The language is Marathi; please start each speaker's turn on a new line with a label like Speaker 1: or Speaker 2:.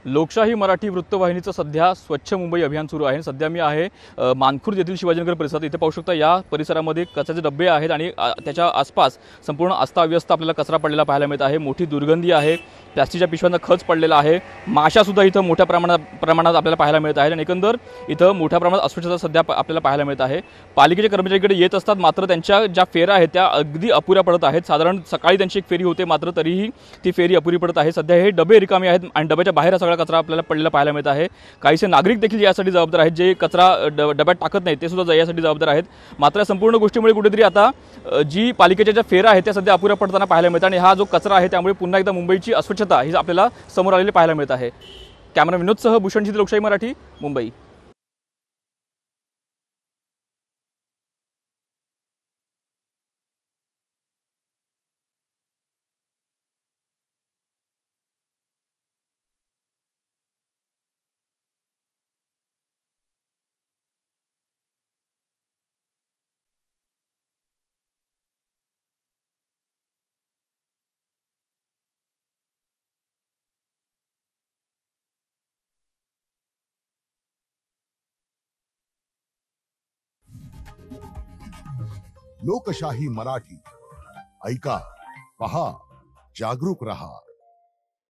Speaker 1: लोकशाही मराठी वृत्तवाहिनीचं सध्या स्वच्छ मुंबई अभियान सुरू आहे। सध्या मी आहे मानखुर्द येथील शिवाजीनगर परिसरात। इथे पाहू शकता या परिसरामध्ये कचऱ्याचे डब्बे आहेत आणि त्याच्या आसपास संपूर्ण अस्ताव्यस्त आपल्याला कचरा पडलेला पाहायला मिळत आहे। मोठी दुर्गंधी आहे, प्लास्टिकच्या पिशव्यांचा खच पडलेला आहे, माशासुद्धा इथं मोठ्या प्रमाणात आपल्याला पाहायला मिळत आहेत आणि एकंदर इथं मोठ्या प्रमाणात अस्वच्छता सध्या आपल्याला पाहायला मिळत आहे। पालिकेचे कर्मचारी इकडे येत असतात, मात्र त्यांच्या ज्या फेऱ्या आहेत त्या अगदी अपुऱ्या पडत आहेत। साधारण सकाळी त्यांची एक फेरी होते, मात्र तरीही ती फेरी अपुरी पडत आहे। सध्या हे डबे रिकामे आहेत आणि डब्याच्या बाहेर सगळा कचरा आपल्याला पडलेला पाहायला मिळत आहे। काहीसे नागरिक देखील यासाठी जबाबदार आहेत, जे कचरा डब्यात टाकत नाहीत ते सुद्धा यासाठी जबाबदार आहेत। मात्र संपूर्ण गोष्टीमुळे कुठेतरी आता जी पालिकेच्या ज्या फेऱ्या आहेत त्या सध्या अपुऱ्या पडताना पाहायला मिळतात आणि हा जो कचरा आहे त्यामुळे पुन्हा एकदा मुंबईची अस्वच्छता ही आपल्याला समोर आलेली पाहायला मिळत आहे। कॅमेरा विनोदसह भूषण शिंदे, लोकशाही मराठी, मुंबई।
Speaker 2: लोकशाही मराठी ऐका, पहा, जागरूक रहा।